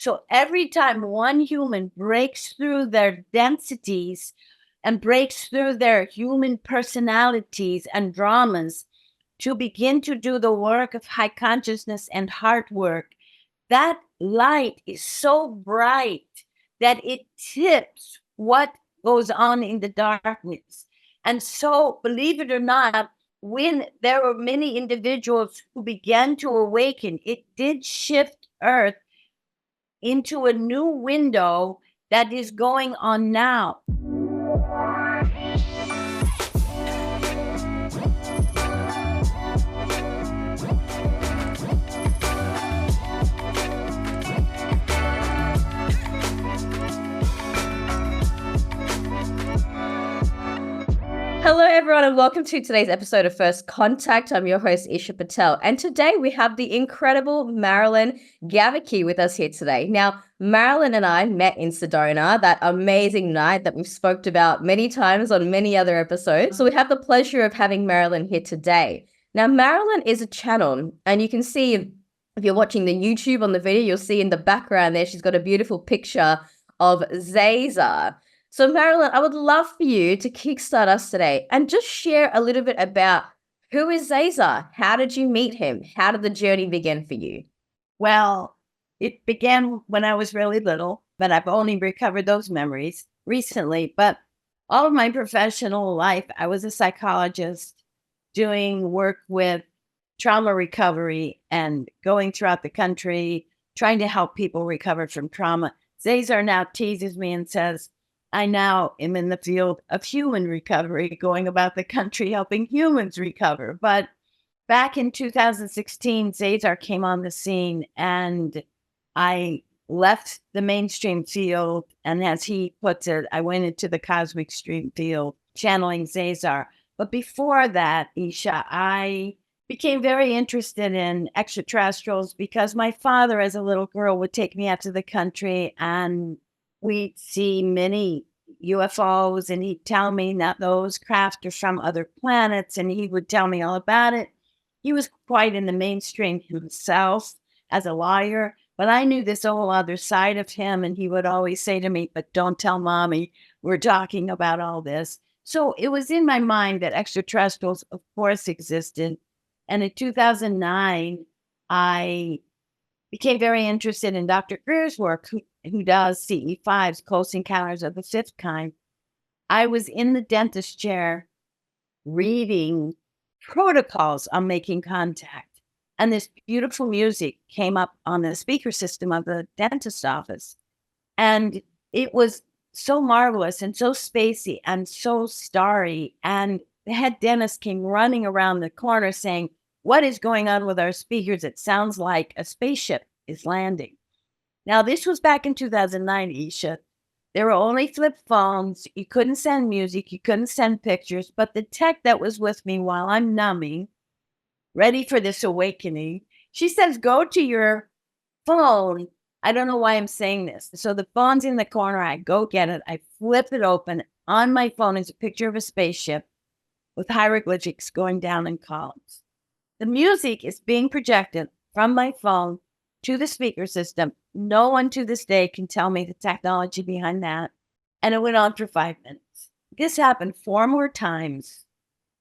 So every time one human breaks through their densities and breaks through their human personalities and dramas to begin to do the work of high consciousness and heart work, that light is so bright that it tips what goes on in the darkness. And so, believe it or not, when there were many individuals who began to awaken, it did shift Earth into a new window that is going on now. Hello, everyone, and welcome to today's episode of First Contact. I'm your host, Eesha Patel, and today we have the incredible Marilyn Gewacke with us here today. Now, Marilyn and I met in Sedona, that amazing night that we've spoke about many times on many other episodes. So we have the pleasure of having Marilyn here today. Now, Marilyn is a channel, and you can see, if you're watching the YouTube on the video, you'll see in the background there, she's got a beautiful picture of Zazar. So Marilyn, I would love for you to kickstart us today and just share a little bit about who is Zazar? How did you meet him? How did the journey begin for you? Well, it began when I was really little, but I've only recovered those memories recently. But all of my professional life, I was a psychologist doing work with trauma recovery and going throughout the country, trying to help people recover from trauma. Zazar now teases me and says, I now am in the field of human recovery, going about the country helping humans recover. But back in 2016, Zazar came on the scene and I left the mainstream field. And as he puts it, I went into the cosmic stream field, channeling Zazar. But before that, Eesha, I became very interested in extraterrestrials because my father, as a little girl, would take me out to the country and we'd see many UFOs, and he'd tell me that those craft are from other planets, and he would tell me all about it. He was quite in the mainstream himself as a lawyer, but I knew this whole other side of him, and he would always say to me, but don't tell mommy we're talking about all this. So it was in my mind that extraterrestrials, of course, existed. And in 2009, I became very interested in Dr. Greer's work, who does CE5s, Close Encounters of the Fifth Kind. I was in the dentist chair reading protocols on making contact. And this beautiful music came up on the speaker system of the dentist office. And it was so marvelous and so spacey and so starry. And the head dentist came running around the corner saying, what is going on with our speakers? It sounds like a spaceship is landing. Now, this was back in 2009, Eesha. There were only flip phones. You couldn't send music. You couldn't send pictures. But the tech that was with me while I'm numbing, ready for this awakening, she says, go to your phone. I don't know why I'm saying this. So the phone's in the corner. I go get it. I flip it open. On my phone is a picture of a spaceship with hieroglyphics going down in columns. The music is being projected from my phone to the speaker system. No one to this day can tell me the technology behind that. And it went on for 5 minutes. This happened 4 more times.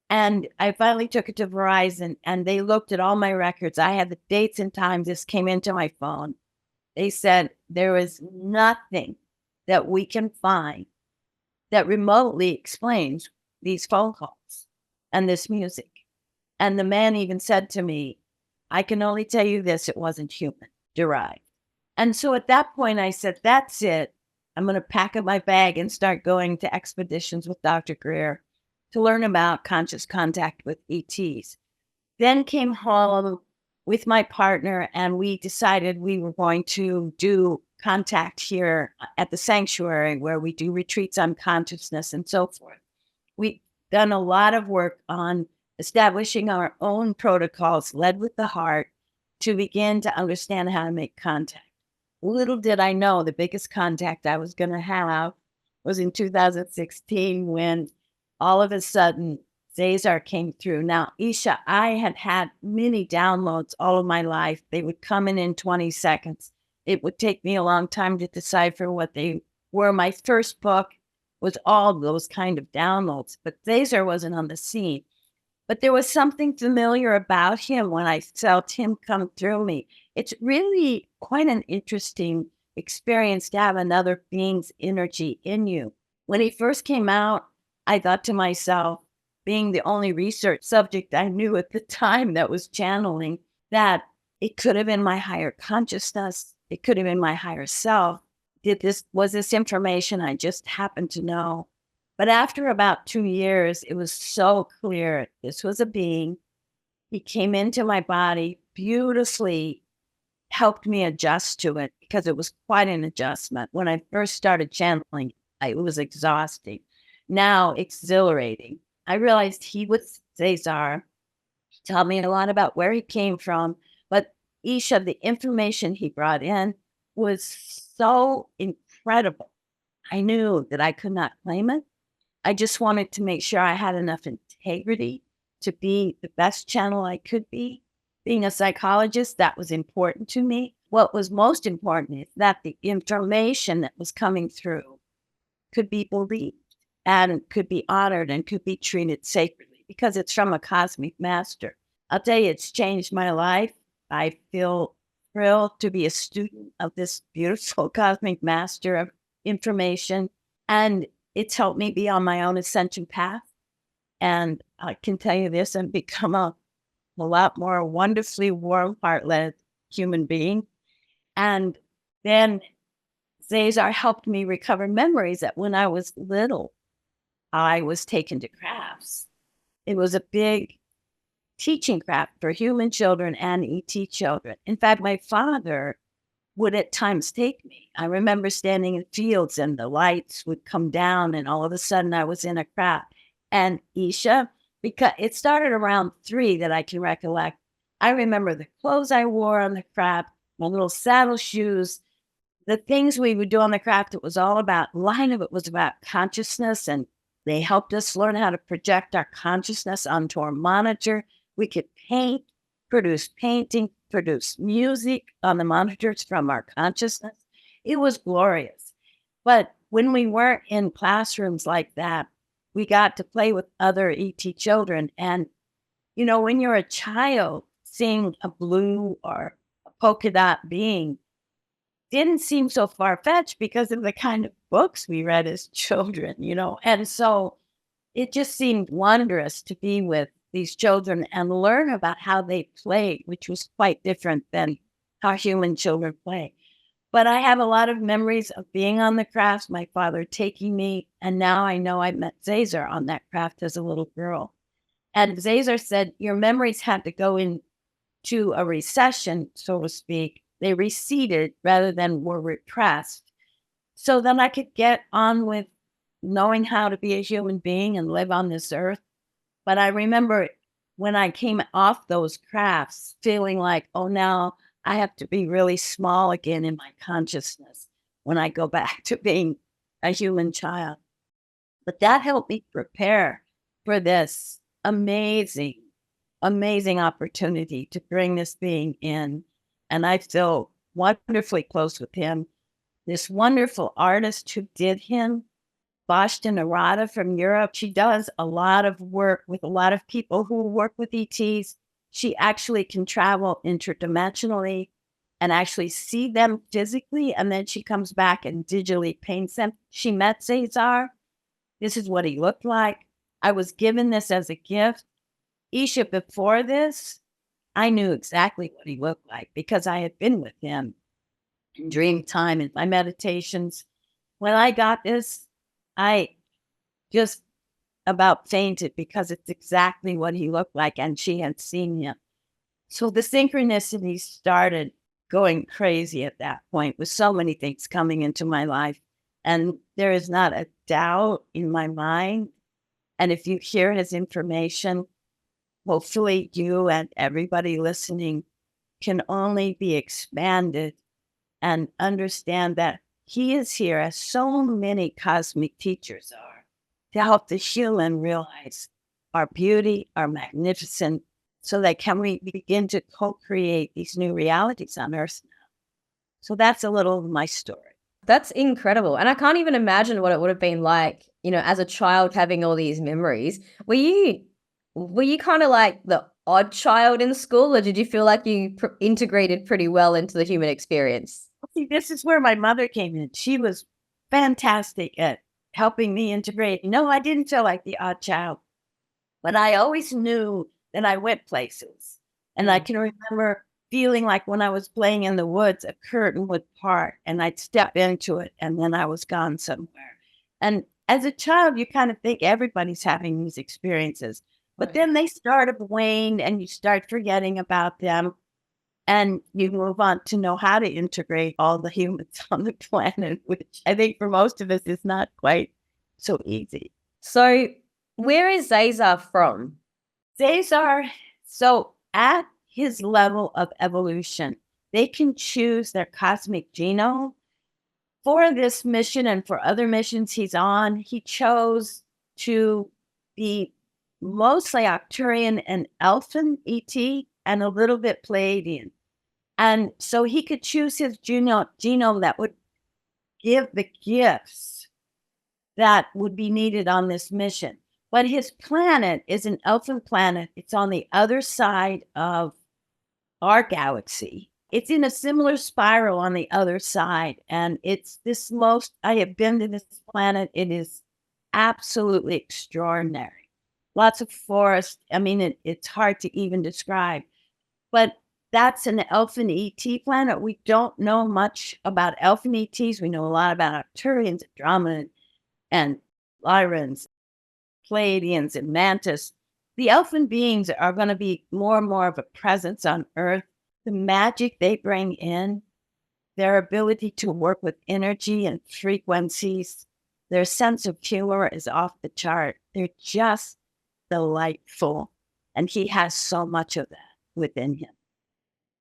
And I finally took it to Verizon and they looked at all my records. I had the dates and times this came into my phone. They said there is nothing that we can find that remotely explains these phone calls and this music. And the man even said to me, I can only tell you this, it wasn't human derived. And so at that point, I said, that's it. I'm going to pack up my bag and start going to expeditions with Dr. Greer to learn about conscious contact with ETs. Then came home with my partner, and we decided we were going to do contact here at the sanctuary where we do retreats on consciousness and so forth. We've done a lot of work on establishing our own protocols, led with the heart, to begin to understand how to make contact. Little did I know the biggest contact I was going to have was in 2016 when all of a sudden Zazar came through. Now, Eesha, I had had many downloads all of my life. They would come in 20 seconds. it would take me a long time to decipher what they were. My first book was all those kind of downloads, but Zazar wasn't on the scene. But there was something familiar about him when I felt him come through me. It's really quite an interesting experience to have another being's energy in you. When he first came out, I thought to myself, being the only research subject I knew at the time that was channeling, that it could have been my higher consciousness. It could have been my higher self. Was this information I just happened to know? But after about 2 years, it was so clear this was a being. He came into my body, beautifully helped me adjust to it because it was quite an adjustment. When I first started channeling, it was exhausting. Now, exhilarating. I realized he was Zazar. He taught me a lot about where he came from. But Eesha, the information he brought in was so incredible. I knew that I could not claim it. I just wanted to make sure I had enough integrity to be the best channel I could be. Being a psychologist, that was important to me. What was most important is that the information that was coming through could be believed and could be honored and could be treated sacredly because it's from a cosmic master. I'll tell you, it's changed my life. I feel thrilled to be a student of this beautiful cosmic master of information. And it's helped me be on my own ascension path. And I can tell you this, I've become a lot more wonderfully warm, heart-led human being. And then Zazar helped me recover memories that when I was little, I was taken to crafts. It was a big teaching craft for human children and ET children. In fact, my father would at times take me. I remember standing in fields and the lights would come down and all of a sudden I was in a craft. And Eesha, because it started around 3 that I can recollect, I remember the clothes I wore on the craft, my little saddle shoes, the things we would do on the craft. It was all about, a line of it was about consciousness, and they helped us learn how to project our consciousness onto our monitor. We could paint, produce painting, produce music on the monitors from our consciousness. It was glorious. But when we weren't in classrooms like that, we got to play with other ET children. And, you know, when you're a child, seeing a blue or a polka dot being didn't seem so far-fetched because of the kind of books we read as children, you know. And so it just seemed wondrous to be with these children and learn about how they played, which was quite different than how human children play. But I have a lot of memories of being on the crafts, my father taking me, and now I know I met Zazar on that craft as a little girl. And Zazar said, your memories had to go into a recession, so to speak. They receded rather than were repressed. So then I could get on with knowing how to be a human being and live on this earth. But I remember when I came off those crafts, feeling like, oh, now I have to be really small again in my consciousness when I go back to being a human child. But that helped me prepare for this amazing, amazing opportunity to bring this being in. And I feel wonderfully close with him. This wonderful artist who did him, Bashta Narada from Europe, she does a lot of work with a lot of people who work with ETs. She actually can travel interdimensionally and actually see them physically, and then she comes back and digitally paints them. She met Zazar. This is what he looked like. I was given this as a gift. Eesha, before this, I knew exactly what he looked like because I had been with him in dream time in my meditations. When I got this, I just about fainted because it's exactly what he looked like, and she had seen him. So the synchronicities started going crazy at that point with so many things coming into my life. And there is not a doubt in my mind. And if you hear his information, hopefully you and everybody listening can only be expanded and understand that he is here, as so many cosmic teachers are, to help the human realize our beauty, our magnificence, so that can we begin to co-create these new realities on Earth now. So that's a little of my story. That's incredible. And I can't even imagine what it would have been like, as a child having all these memories. Were you kind of like the odd child in school, or did you feel like you integrated pretty well into the human experience? See, this is where my mother came in. She was fantastic at helping me integrate. No, I didn't feel like the odd child, but I always knew that I went places. And I can remember feeling like when I was playing in the woods, a curtain would part and I'd step into it and then I was gone somewhere. And as a child, you kind of think everybody's having these experiences, but then they start to wane and you start forgetting about them. And you move on to know how to integrate all the humans on the planet, which I think for most of us is not quite so easy. So where is Zazar from? Zazar, so at his level of evolution, they can choose their cosmic genome. For this mission and for other missions he's on, he chose to be mostly Arcturian and Elfin ET and a little bit Pleiadian. And so he could choose his genome that would give the gifts that would be needed on this mission. But his planet is an Elfin planet. It's on the other side of our galaxy. It's in a similar spiral on the other side. And it's I have been to this planet. It is absolutely extraordinary. Lots of forest. I mean, it's hard to even describe. But that's an Elfin ET planet. We don't know much about Elfin ETs. We know a lot about Arcturians, Andromedans, and Lyrans, Pleiadians, and Mantis. The Elfin beings are going to be more and more of a presence on Earth. The magic they bring in, their ability to work with energy and frequencies, their sense of humor is off the chart. They're just delightful. And he has so much of that within him.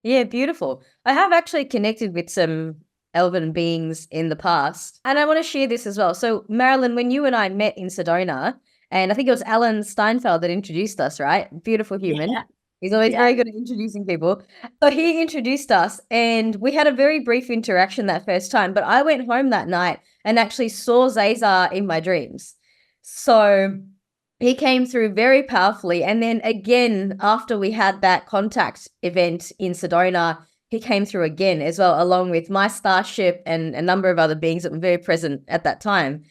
Yeah, beautiful. I have actually connected with some elven beings in the past, and I want to share this as well. So, Marilyn, when you and I met in Sedona, and I think it was Alan Steinfeld that introduced us, right? Beautiful human. Yeah. He's always very good at introducing people. But he introduced us, and we had a very brief interaction that first time. But I went home that night and actually saw Zazar in my dreams. So he came through very powerfully. And then again, after we had that contact event in Sedona, he came through again as well, along with my starship and a number of other beings that were very present at that time.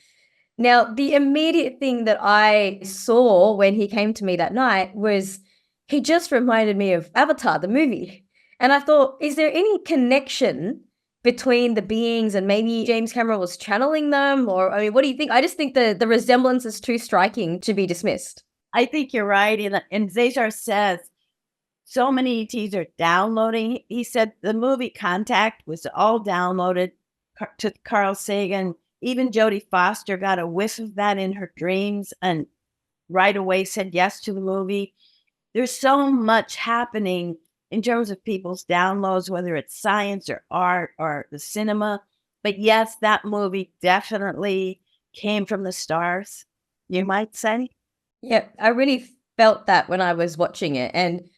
Now, the immediate thing that I saw when he came to me that night was he just reminded me of Avatar, the movie. And I thought, is there any connection between the beings and maybe James Cameron was channeling them? Or, I mean, what do you think? I just think the resemblance is too striking to be dismissed. I think you're right. And Zazar says so many ETs are downloading. He said the movie Contact was all downloaded to Carl Sagan. Even Jodie Foster got a whiff of that in her dreams and right away said yes to the movie. There's so much happening in terms of people's downloads, whether it's science or art or the cinema. But yes, that movie definitely came from the stars, you might say. Yeah, I really felt that when I was watching it. And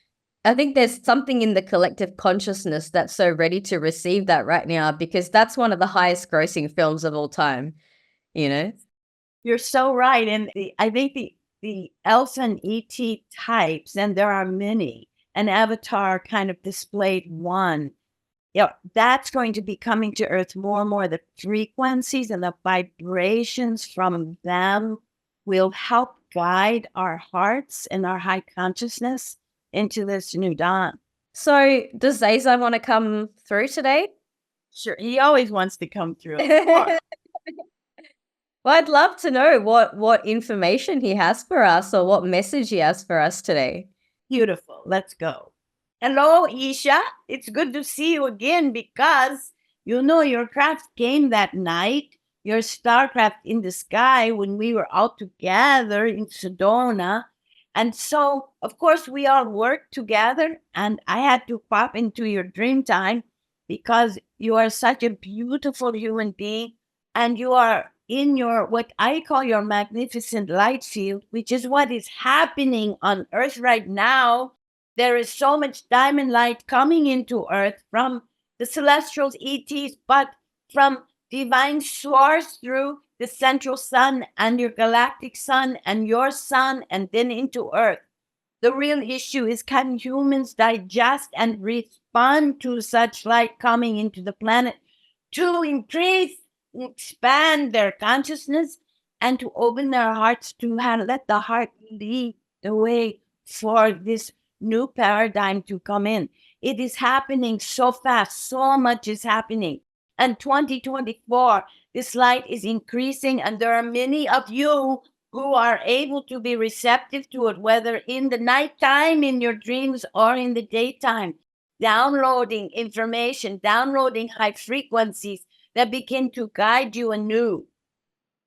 I think there's something in the collective consciousness that's so ready to receive that right now, because that's one of the highest grossing films of all time, You're so right. And I think the Elfin ET types, and there are many, and Avatar kind of displayed one. That's going to be coming to Earth more and more. The frequencies and the vibrations from them will help guide our hearts and our high consciousness into this new dawn. So does Zazar want to come through today? Sure. He always wants to come through. Well, I'd love to know what information he has for us or what message he has for us today. Beautiful. Let's go. Hello, Eesha. It's good to see you again because, your craft came that night, your starcraft in the sky when we were out together in Sedona. And so, of course, we all worked together and I had to pop into your dream time because you are such a beautiful human being and you are in your, what I call your magnificent light field, which is what is happening on Earth right now. There is so much diamond light coming into Earth from the celestials, ETs, but from divine source through the central sun and your galactic sun and your sun and then into Earth. The real issue is, can humans digest and respond to such light coming into the planet to increase, expand their consciousness, and to open their hearts to let the heart lead the way for this new paradigm to come in. It is happening so fast. So much is happening. And 2024, this light is increasing, and there are many of you who are able to be receptive to it, whether in the nighttime, in your dreams, or in the daytime, downloading information, downloading high frequencies that begin to guide you anew.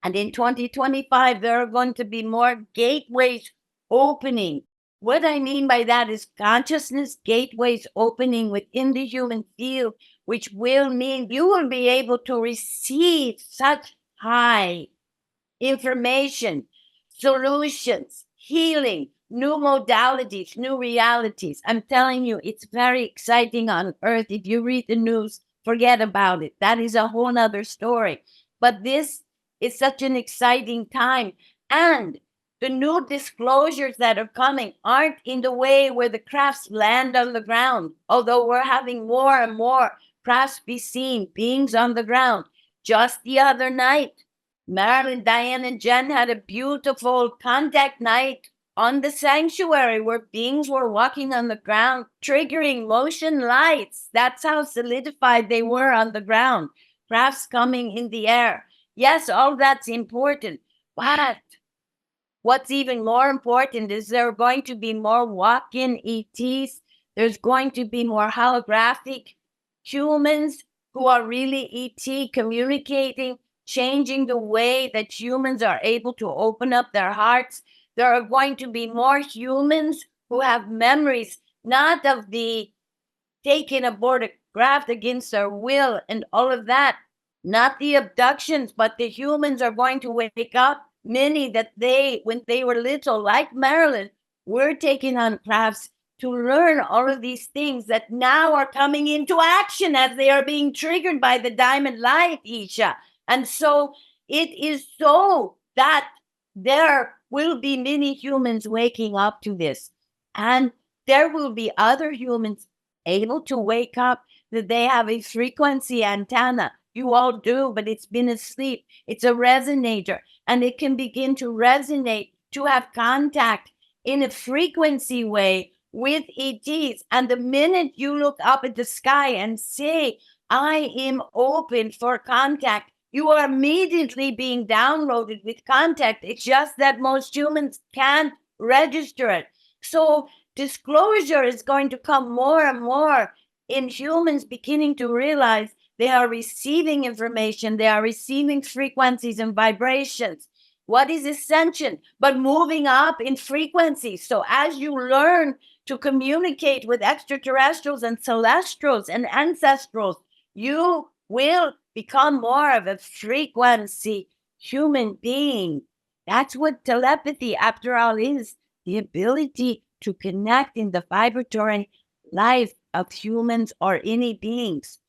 And in 2025, there are going to be more gateways opening. What I mean by that is consciousness gateways opening within the human field, which will mean you will be able to receive such high information, solutions, healing, new modalities, new realities. I'm telling you, it's very exciting on Earth. If you read the news, forget about it. That is a whole nother story. But this is such an exciting time. And the new disclosures that are coming aren't in the way where the crafts land on the ground, although we're having more and more crafts be seen, beings on the ground. Just the other night, Marilyn, Diane, and Jen had a beautiful contact night on the sanctuary where beings were walking on the ground, triggering motion lights. That's how solidified they were on the ground. Crafts coming in the air. Yes, all that's important. But what's even more important is there are going to be more walk-in ETs. There's going to be more holographic humans who are really ET communicating, changing the way that humans are able to open up their hearts. There are going to be more humans who have memories, not of the taking aboard a craft against their will and all of that, not the abductions, but the humans are going to wake up. Many that when they were little, like Marilyn, were taking on crafts to learn all of these things that now are coming into action as they are being triggered by the diamond light, Eesha. And so it is so that there will be many humans waking up to this. And there will be other humans able to wake up that they have a frequency antenna. You all do, but it's been asleep. It's a resonator, and it can begin to resonate, to have contact in a frequency way with ETs. And the minute you look up at the sky and say, I am open for contact, you are immediately being downloaded with contact. It's just that most humans can't register it. So disclosure is going to come more and more in humans beginning to realize they are receiving information, they are receiving frequencies and vibrations. What is ascension but moving up in frequency? So as you learn to communicate with extraterrestrials and celestials and ancestrals, you will become more of a frequency human being. That's what telepathy, after all, is. The ability to connect in the vibratory life of humans or any beings.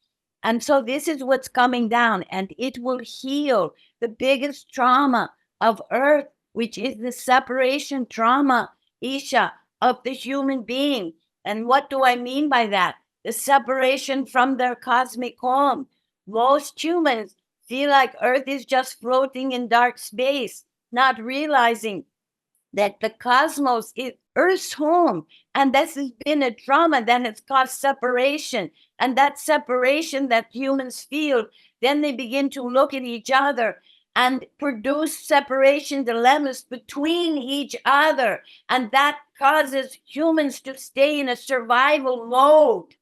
And so this is what's coming down, and it will heal the biggest trauma of Earth, which is the separation trauma, Eesha, of the human being. And what do I mean by that? The separation from their cosmic home. Most humans feel like Earth is just floating in dark space, not realizing that the cosmos is Earth's home. And this has been a trauma that has caused separation. And that separation that humans feel, then they begin to look at each other and produce separation dilemmas between each other. And that causes humans to stay in a survival mode.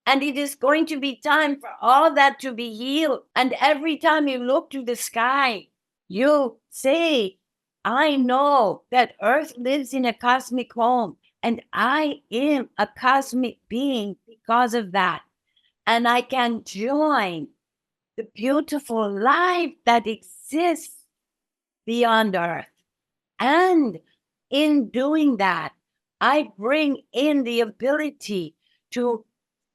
And it is going to be time for all that to be healed. And every time you look to the sky, you say, I know that Earth lives in a cosmic home, and I am a cosmic being because of that. And I can join the beautiful life that exists beyond Earth. And in doing that, I bring in the ability to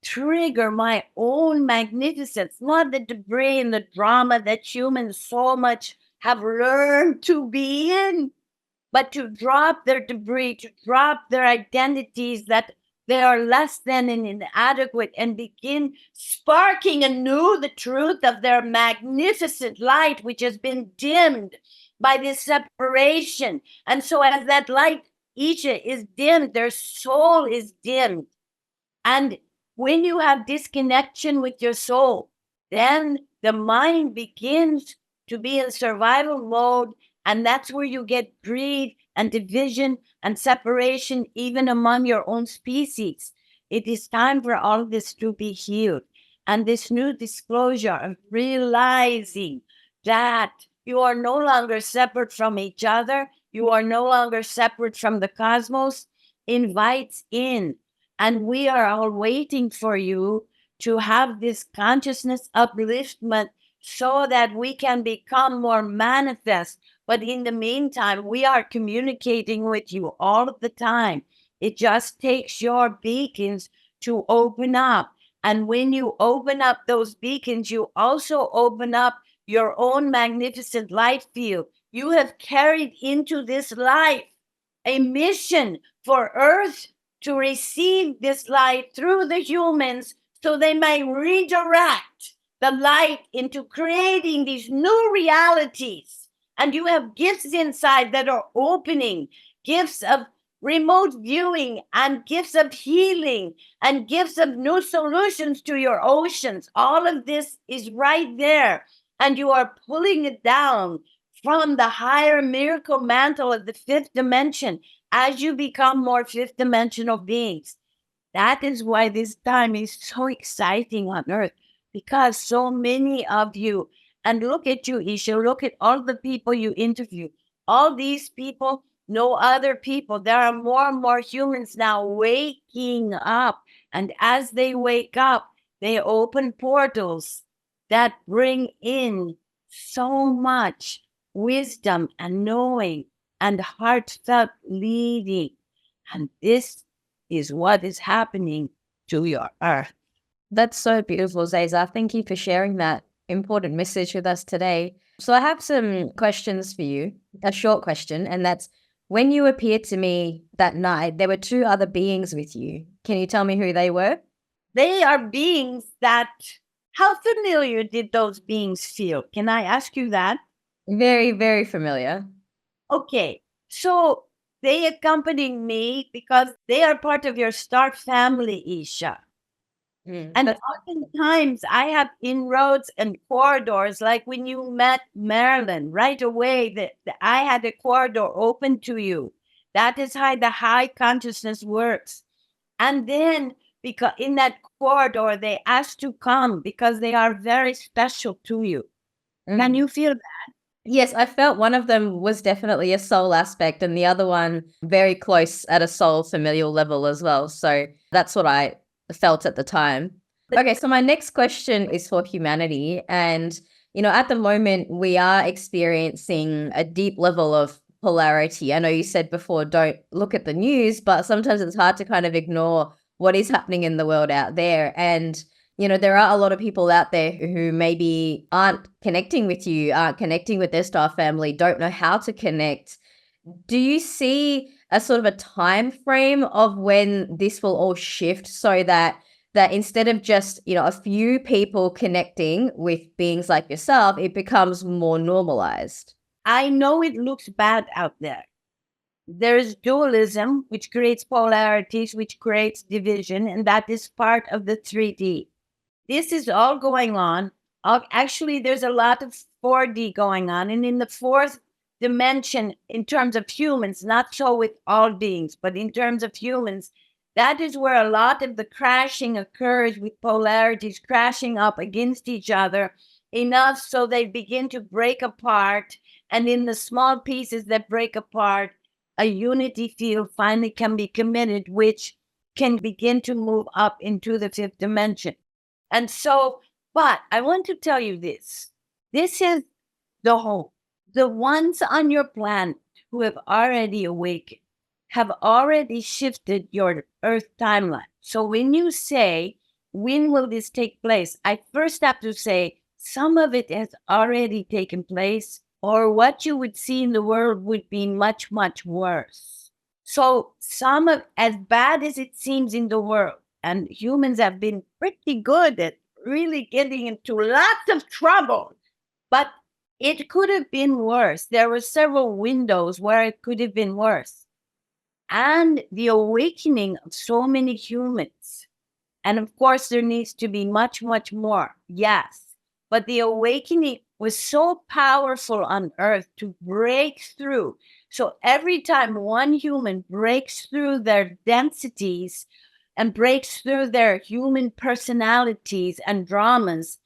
trigger my own magnificence, not the debris and the drama that humans so much have learned to be in, but to drop their debris, to drop their identities that they are less than and inadequate, and begin sparking anew the truth of their magnificent light, which has been dimmed by this separation. And so as that light, Eesha, is dimmed, their soul is dimmed. And when you have disconnection with your soul, then the mind begins to be in survival mode. And that's where you get greed and division and separation, even among your own species. It is time for all of this to be healed. And this new disclosure of realizing that you are no longer separate from each other, you are no longer separate from the cosmos, invites in. And we are all waiting for you to have this consciousness upliftment so that we can become more manifest. But in the meantime, we are communicating with you all of the time. It just takes your beacons to open up. And when you open up those beacons, you also open up your own magnificent light field. You have carried into this life a mission for Earth to receive this light through the humans so they may redirect the light into creating these new realities. And you have gifts inside that are opening, gifts of remote viewing and gifts of healing and gifts of new solutions to your oceans. All of this is right there. And you are pulling it down from the higher miracle mantle of the fifth dimension as you become more fifth dimensional beings. That is why this time is so exciting on Earth, because so many of you, and look at you, Eesha, look at all the people you interview. All these people know other people. There are more and more humans now waking up. And as they wake up, they open portals that bring in so much wisdom and knowing and heartfelt leading. And this is what is happening to your Earth. That's so beautiful, Zazar. Thank you for sharing that important message with us today. So I have some questions for you, a short question, and that's, when you appeared to me that night, there were two other beings with you. Can you tell me who they were? They are beings that, how familiar did those beings feel? Can I ask you that? Very, very familiar. Okay, so they accompanied me because they are part of your star family, Eesha. And oftentimes I have inroads and corridors, like when you met Marilyn, right away I had a corridor open to you. That is how the high consciousness works. And then because in that corridor, they ask to come because they are very special to you. Can you feel that? Yes, I felt one of them was definitely a soul aspect and the other one very close at a soul familial level as well. So that's what I felt at the time. Okay, so my next question is for humanity. And, you know, at the moment, we are experiencing a deep level of polarity. I know you said before, don't look at the news, but sometimes it's hard to kind of ignore what is happening in the world out there. And, you know, there are a lot of people out there who maybe aren't connecting with you, aren't connecting with their star family, don't know how to connect. Do you see a sort of a time frame of when this will all shift so that instead of just, you know, a few people connecting with beings like yourself, it becomes more normalized? I know it looks bad out there. There is dualism, which creates polarities, which creates division, and that is part of the 3D. This is all going on. Actually, there's a lot of 4D going on. And in the fourth dimension, in terms of humans, not so with all beings, but in terms of humans, that is where a lot of the crashing occurs, with polarities crashing up against each other enough so they begin to break apart. And in the small pieces that break apart, a unity field finally can be committed, which can begin to move up into the fifth dimension. And so, but I want to tell you this. This is the hope. The ones on your planet who have already awakened have already shifted your Earth timeline. So when you say when will this take place? I first have to say some of it has already taken place, or what you would see in the world would be much, much worse. So some of, as bad as it seems in the world, and humans have been pretty good at really getting into lots of trouble, but it could have been worse. There were several windows where it could have been worse. And the awakening of so many humans. And of course, there needs to be much, much more. Yes. But the awakening was so powerful on Earth to break through. So every time one human breaks through their densities and breaks through their human personalities and dramas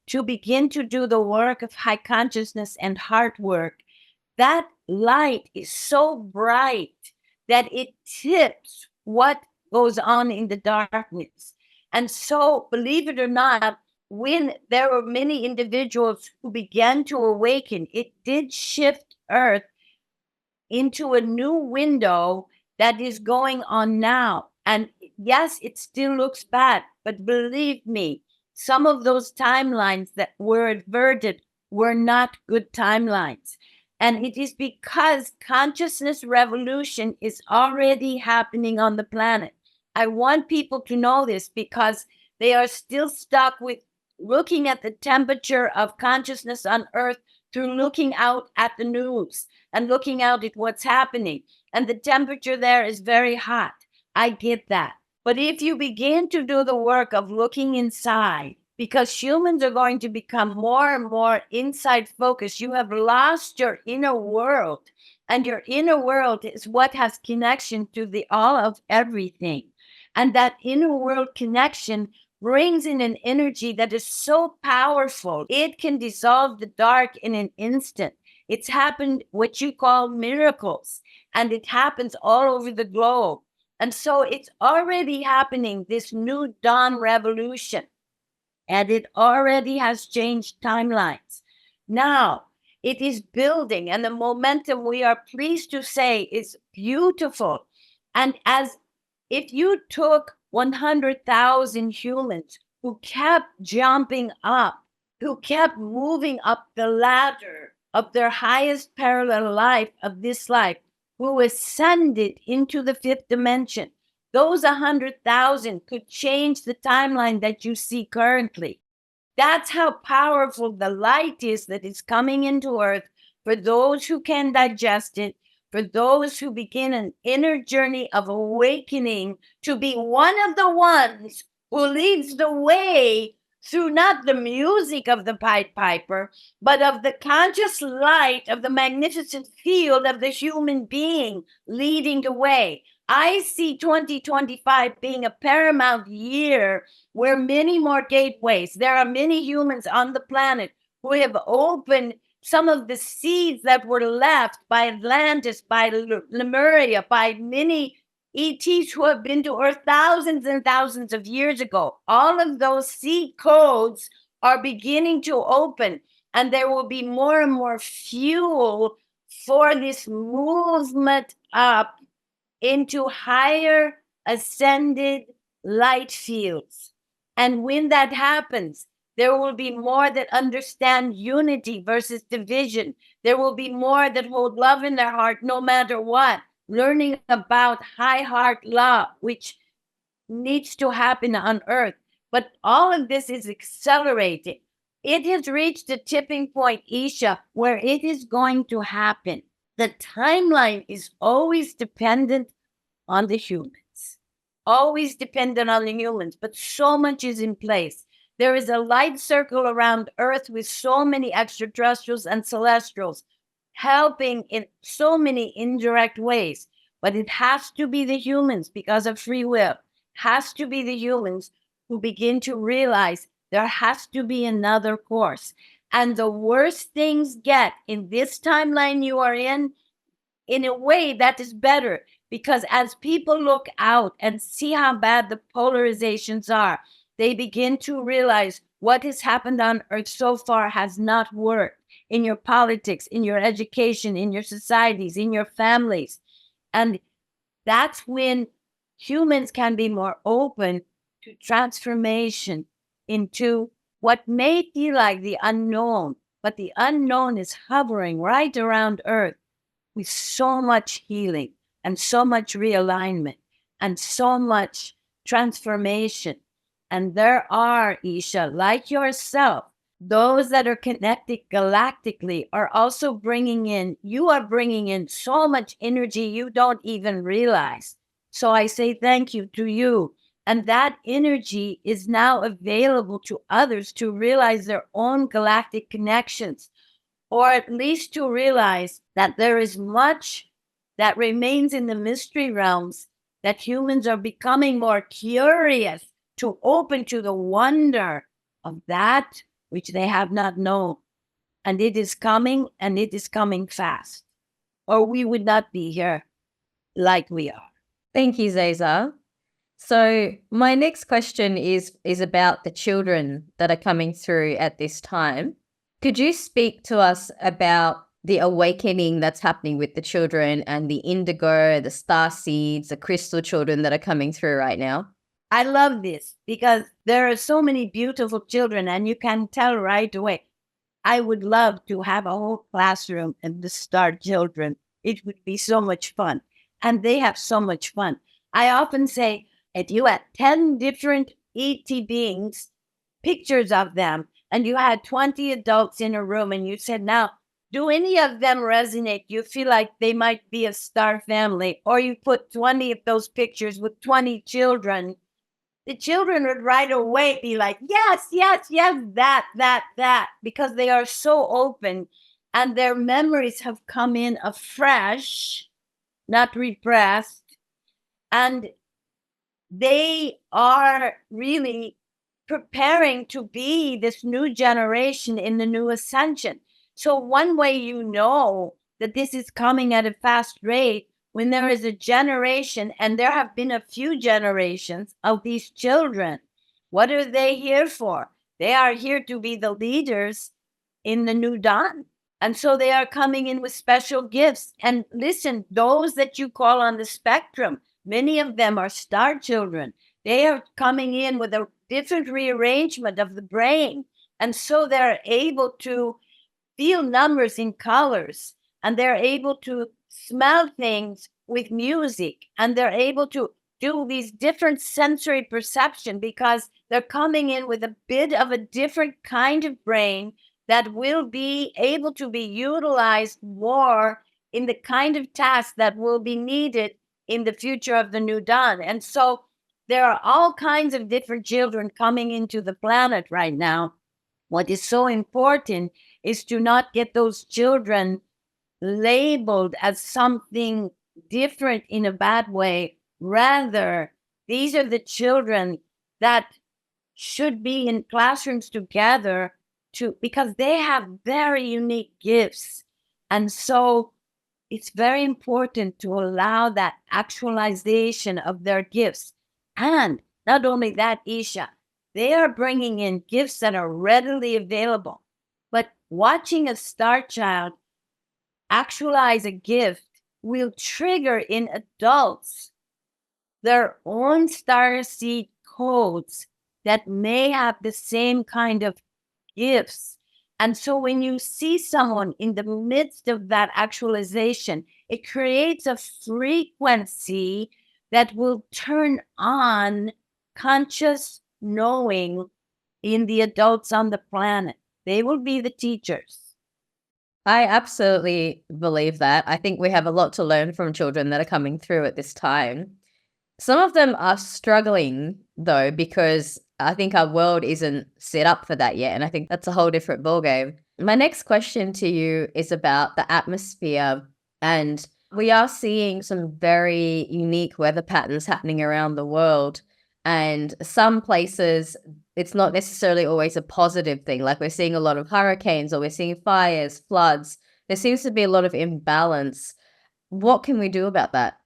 to begin to do the work of high consciousness and heart work, that light is so bright that it tips what goes on in the darkness. And so, believe it or not, when there were many individuals who began to awaken, it did shift Earth into a new window that is going on now. And yes, it still looks bad, but believe me, some of those timelines that were averted were not good timelines. And it is because consciousness revolution is already happening on the planet. I want people to know this because they are still stuck with looking at the temperature of consciousness on Earth through looking out at the news and looking out at what's happening. And the temperature there is very hot. I get that. But if you begin to do the work of looking inside, because humans are going to become more and more inside focused, you have lost your inner world. And your inner world is what has connection to the all of everything. And that inner world connection brings in an energy that is so powerful, it can dissolve the dark in an instant. It's happened what you call miracles, and it happens all over the globe. And so it's already happening, this new dawn revolution, and it already has changed timelines. Now, it is building, and the momentum, we are pleased to say, is beautiful. And as if you took 100,000 humans who kept jumping up, who kept moving up the ladder of their highest parallel life of this life, who ascended into the fifth dimension, those 100,000 could change the timeline that you see currently. That's how powerful the light is that is coming into Earth for those who can digest it, for those who begin an inner journey of awakening to be one of the ones who leads the way through not the music of the Pied Piper, but of the conscious light of the magnificent field of the human being leading the way. I see 2025 being a paramount year where many more gateways, there are many humans on the planet who have opened some of the seeds that were left by Atlantis, by Lemuria, by many ETs who have been to Earth thousands and thousands of years ago. All of those seed codes are beginning to open, and there will be more and more fuel for this movement up into higher ascended light fields. And when that happens, there will be more that understand unity versus division. There will be more that hold love in their heart no matter what, learning about high heart love, which needs to happen on Earth. But all of this is accelerating. It has reached a tipping point, Eesha, where it is going to happen. The timeline is always dependent on the humans, always dependent on the humans, but so much is in place. There is a light circle around Earth with so many extraterrestrials and celestials helping in so many indirect ways. But it has to be the humans because of free will. Has to be the humans who begin to realize there has to be another course. And the worse things get in this timeline you are in a way that is better. Because as people look out and see how bad the polarizations are, they begin to realize what has happened on Earth so far has not worked in your politics, in your education, in your societies, in your families. And that's when humans can be more open to transformation into what may feel like the unknown, but the unknown is hovering right around Earth with so much healing and so much realignment and so much transformation. And there are, Eesha, like yourself, those that are connected galactically are also you are bringing in so much energy you don't even realize. So I say thank you to you. And that energy is now available to others to realize their own galactic connections, or at least to realize that there is much that remains in the mystery realms, that humans are becoming more curious to open to the wonder of that which they have not known. And it is coming, and it is coming fast, or we would not be here like we are. Thank you, Zazar. So my next question is about the children that are coming through at this time. Could you speak to us about the awakening that's happening with the children and the indigo, the starseeds, the crystal children that are coming through right now? I love this because there are so many beautiful children, and you can tell right away. I would love to have a whole classroom and the star children. It would be so much fun. And they have so much fun. I often say, if you had 10 different ET beings, pictures of them, and you had 20 adults in a room, and you said, now, do any of them resonate? You feel like they might be a star family, or you put 20 of those pictures with 20 children. The children would right away be like, yes, yes, yes, that, because they are so open and their memories have come in afresh, not repressed. And they are really preparing to be this new generation in the new ascension. So one way you know that this is coming at a fast rate, when there is a generation, and there have been a few generations of these children, what are they here for? They are here to be the leaders in the new dawn. And so they are coming in with special gifts. And listen, those that you call on the spectrum, many of them are star children. They are coming in with a different rearrangement of the brain. And so they're able to feel numbers in colors, and they're able to smell things with music, and they're able to do these different sensory perception because they're coming in with a bit of a different kind of brain that will be able to be utilized more in the kind of tasks that will be needed in the future of the new dawn. And so there are all kinds of different children coming into the planet right now. What is so important is to not get those children labeled as something different in a bad way. Rather, these are the children that should be in classrooms together because they have very unique gifts. And so it's very important to allow that actualization of their gifts. And not only that, Eesha, they are bringing in gifts that are readily available. But watching a star child actualize a gift will trigger in adults their own starseed codes that may have the same kind of gifts. And so when you see someone in the midst of that actualization, it creates a frequency that will turn on conscious knowing in the adults on the planet. They will be the teachers. I absolutely believe that. I think we have a lot to learn from children that are coming through at this time. Some of them are struggling, though, because I think our world isn't set up for that yet. And I think that's a whole different ballgame. My next question to you is about the atmosphere. And we are seeing some very unique weather patterns happening around the world. And some places, it's not necessarily always a positive thing. Like we're seeing a lot of hurricanes, or we're seeing fires, floods. There seems to be a lot of imbalance. What can we do about that?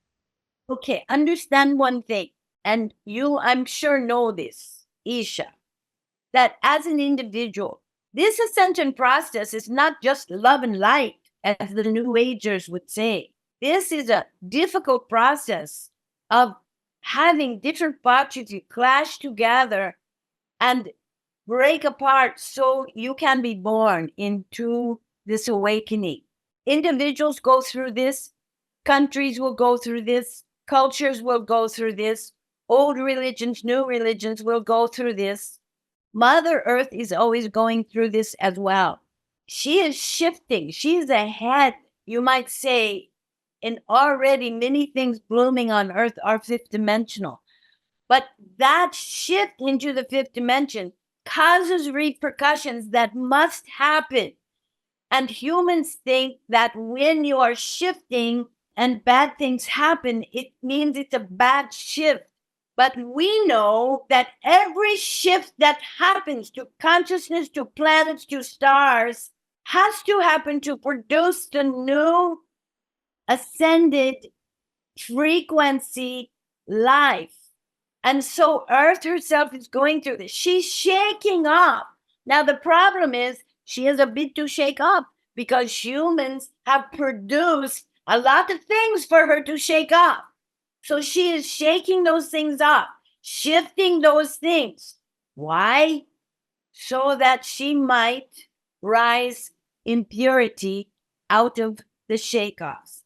Okay, understand one thing, and you, I'm sure, know this, Eesha, that as an individual, this ascension process is not just love and light, as the New Agers would say. This is a difficult process of having different parts of you clash together and break apart so you can be born into this awakening. Individuals go through this, countries will go through this, cultures will go through this, old religions, new religions will go through this. Mother Earth is always going through this as well. She is shifting. She's ahead, you might say, in already many things blooming on Earth are fifth dimensional. But that shift into the fifth dimension causes repercussions that must happen. And humans think that when you are shifting and bad things happen, it means it's a bad shift. But we know that every shift that happens to consciousness, to planets, to stars, has to happen to produce the new ascended frequency life. And so Earth herself is going through this. She's shaking up. Now, the problem is she has a bit to shake up because humans have produced a lot of things for her to shake up. So she is shaking those things up, shifting those things. Why? So that she might rise in purity out of the shake-offs.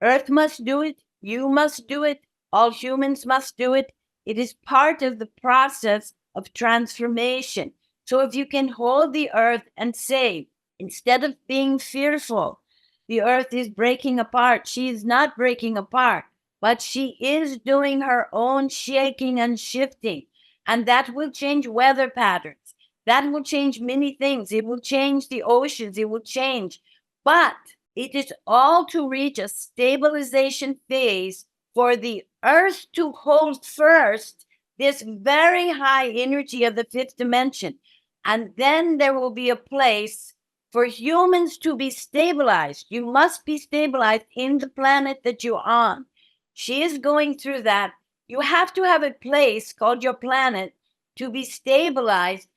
Earth must do it. You must do it. All humans must do it. It is part of the process of transformation. So if you can hold the Earth and say, instead of being fearful, the Earth is breaking apart. She is not breaking apart, but she is doing her own shaking and shifting. And that will change weather patterns. That will change many things. It will change the oceans. It will change. But it is all to reach a stabilization phase for the Earth to hold first this very high energy of the fifth dimension. And then there will be a place for humans to be stabilized. You must be stabilized in the planet that you're on. She is going through that. You have to have a place called your planet to be stabilized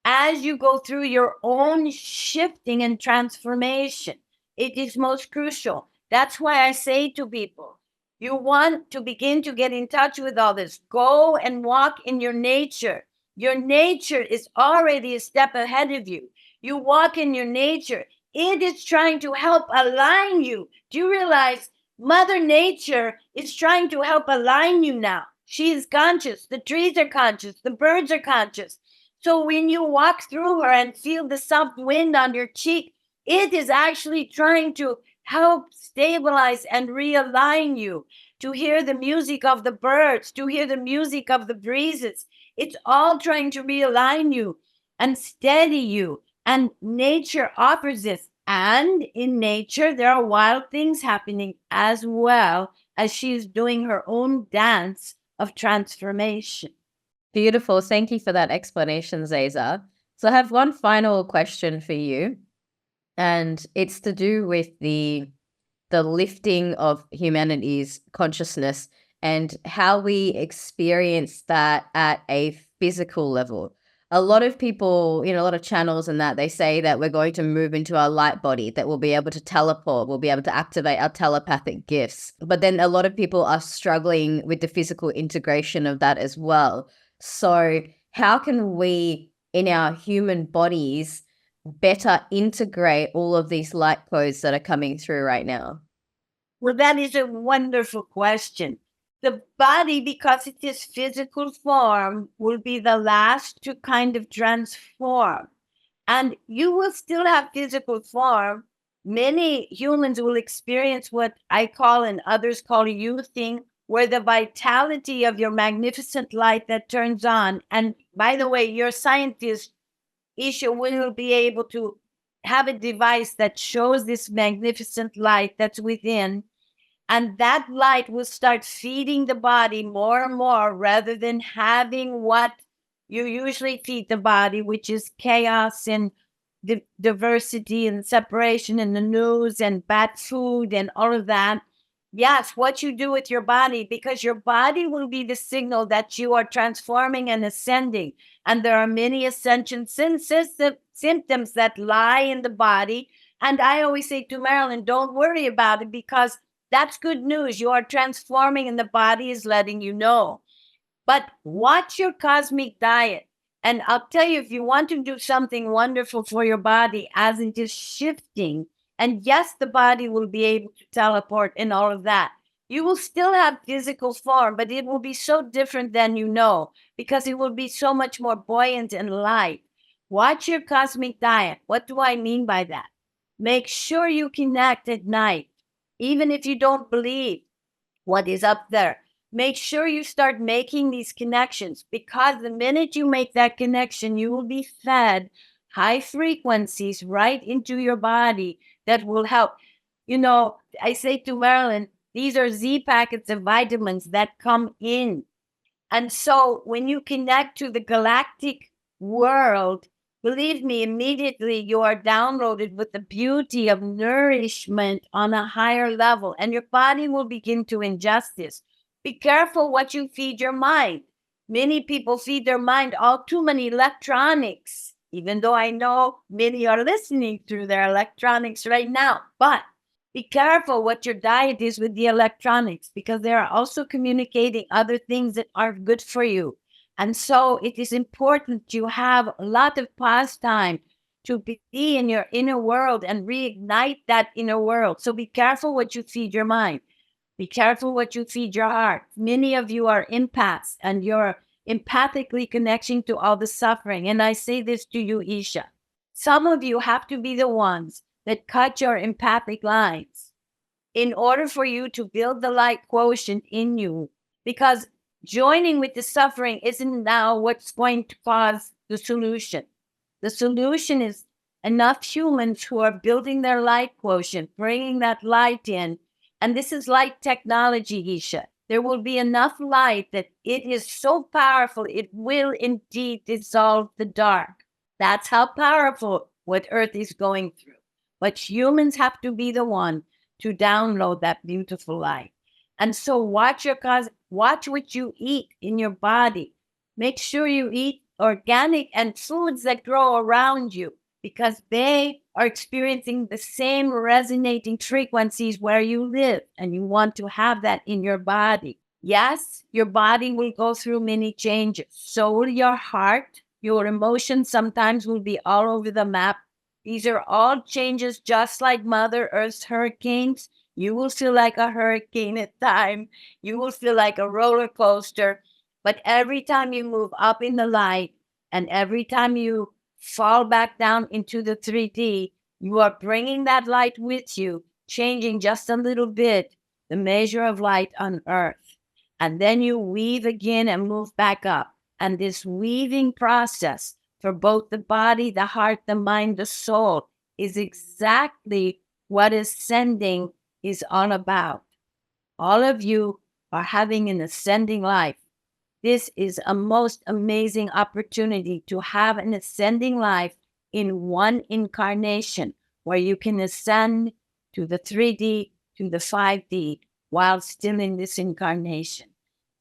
as you go through your own shifting and transformation. It is most crucial. That's why I say to people, you want to begin to get in touch with all this. Go and walk in your nature. Your nature is already a step ahead of you. You walk in your nature. It is trying to help align you. Do you realize Mother Nature is trying to help align you now? She is conscious. The trees are conscious. The birds are conscious. So when you walk through her and feel the soft wind on your cheek, it is actually trying to help stabilize and realign you, to hear the music of the birds, to hear the music of the breezes. It's all trying to realign you and steady you. And nature offers this. And in nature, there are wild things happening as well as she is doing her own dance of transformation. Beautiful. Thank you for that explanation, Zazar. So I have one final question for you, and it's to do with the lifting of humanity's consciousness and how we experience that at a physical level. A lot of people, a lot of channels and that, they say that we're going to move into our light body, that we'll be able to teleport, we'll be able to activate our telepathic gifts. But then a lot of people are struggling with the physical integration of that as well. So how can we, in our human bodies, better integrate all of these light codes that are coming through right now? Well, that is a wonderful question. The body, because it is physical form, will be the last to kind of transform. And you will still have physical form. Many humans will experience what I call and others call youthing, where the vitality of your magnificent light that turns on. And by the way, your scientist, Eesha, will be able to have a device that shows this magnificent light that's within. And that light will start feeding the body more and more rather than having what you usually feed the body, which is chaos and diversity and separation in the news and bad food and all of that. Yes, what you do with your body, because your body will be the signal that you are transforming and ascending. And there are many ascension symptoms that lie in the body. And I always say to Marilyn, don't worry about it, because That's good news. You are transforming and the body is letting you know. But watch your cosmic diet. And I'll tell you, if you want to do something wonderful for your body, as it is shifting, and yes, the body will be able to teleport and all of that. You will still have physical form, but it will be so different than you know, because it will be so much more buoyant and light. Watch your cosmic diet. What do I mean by that? Make sure you connect at night, even if you don't believe what is up there. Make sure you start making these connections, because the minute you make that connection, you will be fed high frequencies right into your body that will help. I say to Marilyn, these are Z packets of vitamins that come in. And so when you connect to the galactic world, believe me, immediately you are downloaded with the beauty of nourishment on a higher level, and your body will begin to ingest this. Be careful what you feed your mind. Many people feed their mind all too many electronics, even though I know many are listening through their electronics right now. But be careful what your diet is with the electronics, because they are also communicating other things that are good for you. And so it is important you have a lot of pastime to be in your inner world and reignite that inner world. So be careful what you feed your mind. Be careful what you feed your heart. Many of you are empaths, and you're empathically connecting to all the suffering. And I say this to you, Eesha. Some of you have to be the ones that cut your empathic lines in order for you to build the light quotient in you, because joining with the suffering isn't now what's going to cause the solution. The solution is enough humans who are building their light quotient, bringing that light in. And this is light technology, Eesha. There will be enough light that it is so powerful, it will indeed dissolve the dark. That's how powerful what Earth is going through. But humans have to be the one to download that beautiful light. And so watch what you eat in your body. Make sure you eat organic and foods that grow around you, because they are experiencing the same resonating frequencies where you live, and you want to have that in your body. Yes, your body will go through many changes. So will your heart. Your emotions sometimes will be all over the map. These are all changes, just like Mother Earth's hurricanes. You will feel like a hurricane at times. You will feel like a roller coaster. But every time you move up in the light, and every time you fall back down into the 3D, you are bringing that light with you, changing just a little bit the measure of light on Earth. And then you weave again and move back up. And this weaving process for both the body, the heart, the mind, the soul is exactly what ascending is all about. All of you are having an ascending life. This is a most amazing opportunity to have an ascending life in one incarnation, where you can ascend to the 3D, to the 5D, while still in this incarnation.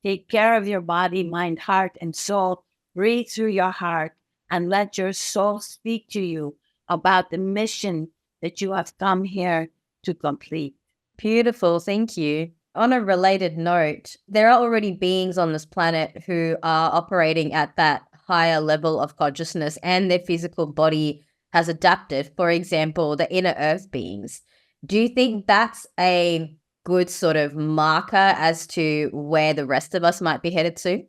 Take care of your body, mind, heart, and soul. Breathe through your heart and let your soul speak to you about the mission that you have come here to complete. Beautiful. Thank you. On a related note, there are already beings on this planet who are operating at that higher level of consciousness, and their physical body has adapted. For example, the inner earth beings. Do you think that's a good sort of marker as to where the rest of us might be headed to?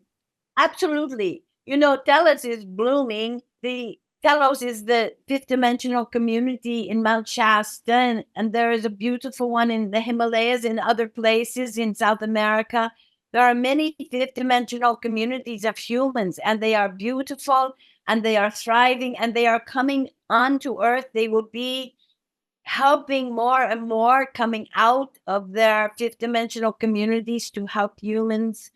Absolutely. Telos is blooming. The Telos is the fifth dimensional community in Mount Shasta, and there is a beautiful one in the Himalayas and other places in South America. There are many fifth dimensional communities of humans, and they are beautiful, and they are thriving, and they are coming onto Earth. They will be helping more and more, coming out of their fifth dimensional communities to help humans.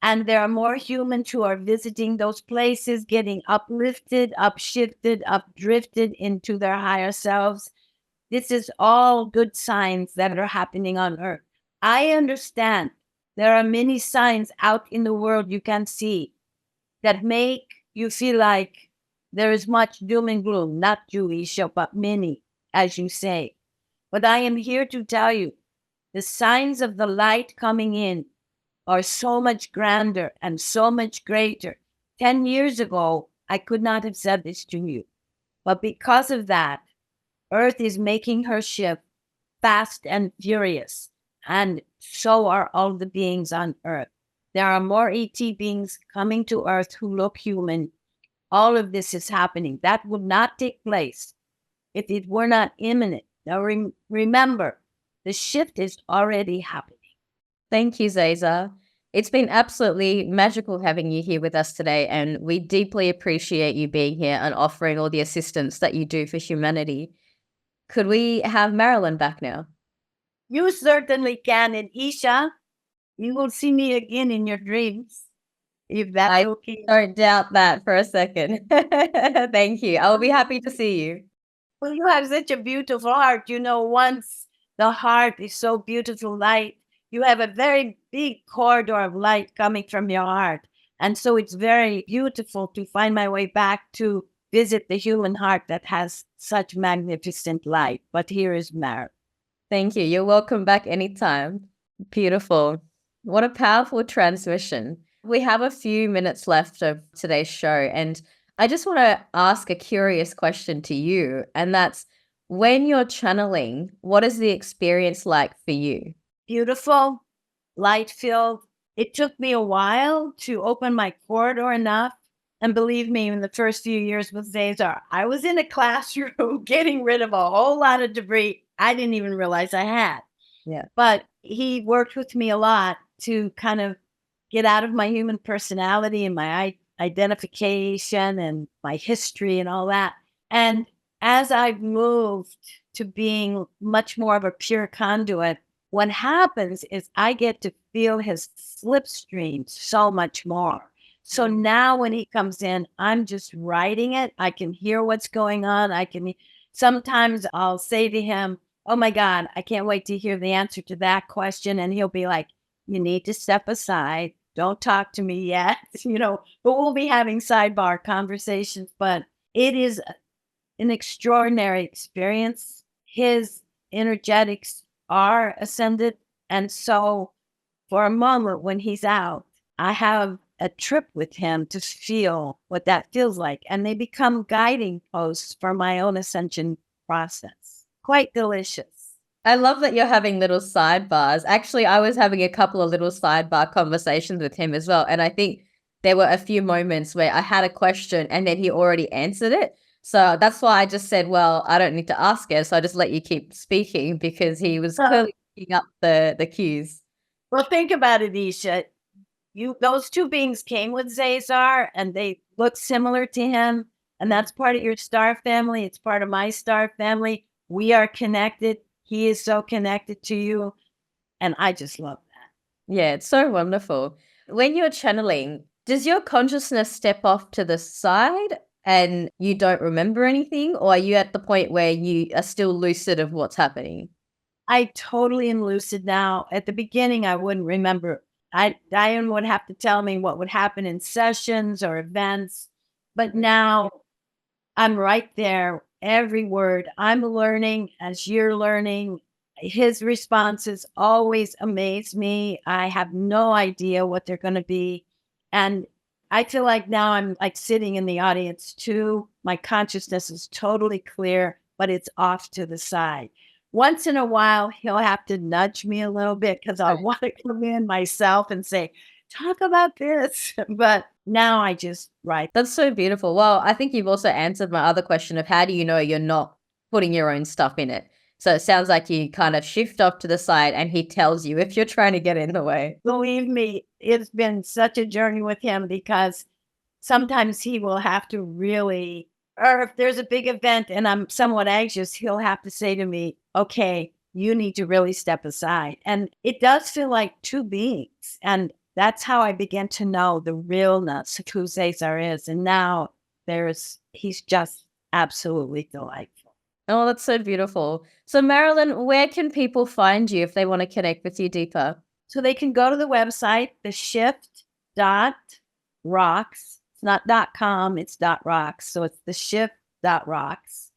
And there are more humans who are visiting those places, getting uplifted, upshifted, updrifted into their higher selves. This is all good signs that are happening on Earth. I understand there are many signs out in the world you can see that make you feel like there is much doom and gloom. Not you, Eesha, but many, as you say. But I am here to tell you, The signs of the light coming in are so much grander and so much greater. 10 years ago, I could not have said this to you. But because of that, Earth is making her shift fast and furious. And so are all the beings on Earth. There are more ET beings coming to Earth who look human. All of this is happening. That would not take place if it were not imminent. Now remember, the shift is already happening. Thank you, Zazar. It's been absolutely magical having you here with us today, and we deeply appreciate you being here and offering all the assistance that you do for humanity. Could we have Marilyn back now? You certainly can. And Eesha, you will see me again in your dreams. If that's okay. Don't doubt that for a second. Thank you. I will be happy to see you. Well, you have such a beautiful heart. Once the heart is so beautiful light, you have a very big corridor of light coming from your heart. And so it's very beautiful to find my way back to visit the human heart that has such magnificent light. But here is Mar. Thank you. You're welcome back anytime. Beautiful. What a powerful transmission. We have a few minutes left of today's show, and I just want to ask a curious question to you, and that's, when you're channeling, what is the experience like for you? Beautiful, light-filled. It took me a while to open my corridor enough. And believe me, in the first few years with Zazar, I was in a classroom getting rid of a whole lot of debris I didn't even realize I had. Yeah. But he worked with me a lot to kind of get out of my human personality and my identification and my history and all that. And as I've moved to being much more of a pure conduit, what happens is I get to feel his slipstream so much more. So now when he comes in, I'm just writing it. I can hear what's going on. Sometimes I'll say to him, oh my God, I can't wait to hear the answer to that question. And he'll be like, you need to step aside. Don't talk to me yet. But we'll be having sidebar conversations. But it is an extraordinary experience. His energetics are ascended. And so for a moment when he's out, I have a trip with him to feel what that feels like. And they become guiding posts for my own ascension process. Quite delicious. I love that you're having little sidebars. Actually, I was having a couple of little sidebar conversations with him as well. And I think there were a few moments where I had a question and then he already answered it. So that's why I just said, well, I don't need to ask it. So I just let you keep speaking, because he was clearly picking up the cues. Well, think about it, Eesha. Those two beings came with Zazar and they look similar to him. And that's part of your star family. It's part of my star family. We are connected. He is so connected to you. And I just love that. Yeah, it's so wonderful. When you're channeling, does your consciousness step off to the side and you don't remember anything? Or are you at the point where you are still lucid of what's happening? I totally am lucid now. At the beginning, I wouldn't remember. Diane would have to tell me what would happen in sessions or events. But now I'm right there. Every word I'm learning as you're learning. His responses always amaze me. I have no idea what they're going to be. And I feel like now I'm like sitting in the audience too. My consciousness is totally clear, but it's off to the side. Once in a while, he'll have to nudge me a little bit because I want to come in myself and say, talk about this. But now I just write. That's so beautiful. Well, I think you've also answered my other question of how do you know you're not putting your own stuff in it? So it sounds like you kind of shift off to the side and he tells you if you're trying to get in the way. Believe me, it's been such a journey with him, because sometimes he will have to really, or if there's a big event and I'm somewhat anxious, he'll have to say to me, okay, you need to really step aside. And it does feel like two beings. And that's how I began to know the realness of who Zazar is. And now he's just absolutely delightful. Oh, that's so beautiful. So Marilyn, where can people find you if they want to connect with you deeper? So they can go to the website, theshift.rocks. It's not .com, it's .rocks. So it's theshift.rocks.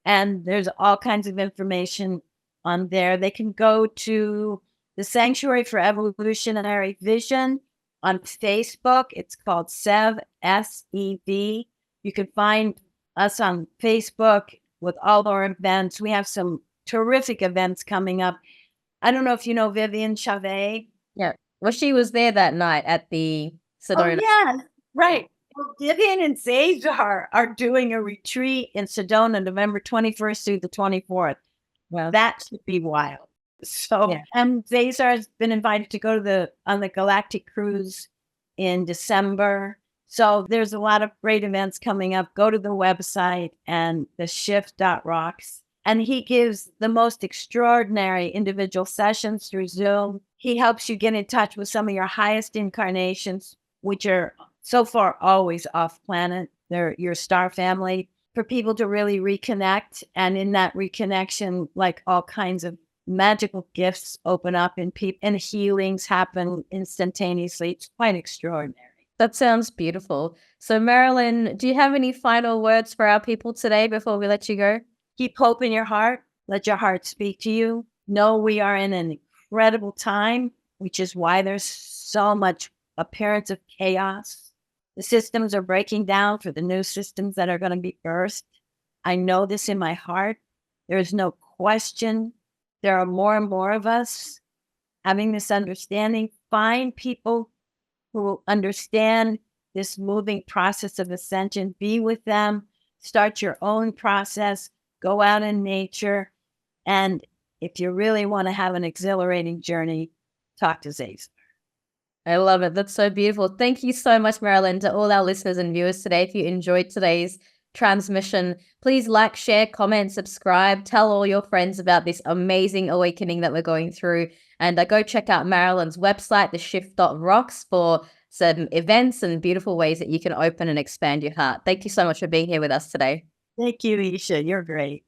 And there's all kinds of information on there. They can go to the Sanctuary for Evolutionary Vision on Facebook. It's called SEV, S-E-V. You can find us on Facebook with all our events. We have some terrific events coming up. I don't know if you know Vivian Chavez. Yeah. Well, she was there that night at the Sedona. Oh, yeah, right. Well, Vivian and Zazar are doing a retreat in Sedona, November 21st through the 24th. Well, That should be wild. So, Yeah. and Zazar has been invited to go to on the Galactic Cruise in December. So there's a lot of great events coming up. Go to the website and the shift.rocks. And he gives the most extraordinary individual sessions through Zoom. He helps you get in touch with some of your highest incarnations, which are so far always off planet. They're your star family, for people to really reconnect. And in that reconnection, like all kinds of magical gifts open up and healings happen instantaneously. It's quite extraordinary. That sounds beautiful. So, Marilyn, do you have any final words for our people today before we let you go? Keep hope in your heart. Let your heart speak to you. Know we are in an incredible time, which is why there's so much appearance of chaos. The systems are breaking down for the new systems that are going to be birthed. I know this in my heart. There is no question. There are more and more of us having this understanding. Find people who understand this moving process of ascension. Be with them. Start your own process. Go out in nature. And if you really want to have an exhilarating journey, talk to Zazar. I love it. That's so beautiful. Thank you so much, Marilyn, to all our listeners and viewers today. If you enjoyed today's transmission, please like, share, comment, subscribe, tell all your friends about this amazing awakening that we're going through. And go check out Marilyn's website, theshift.rocks, for some events and beautiful ways that you can open and expand your heart. Thank you so much for being here with us today. Thank you, Eesha. You're great.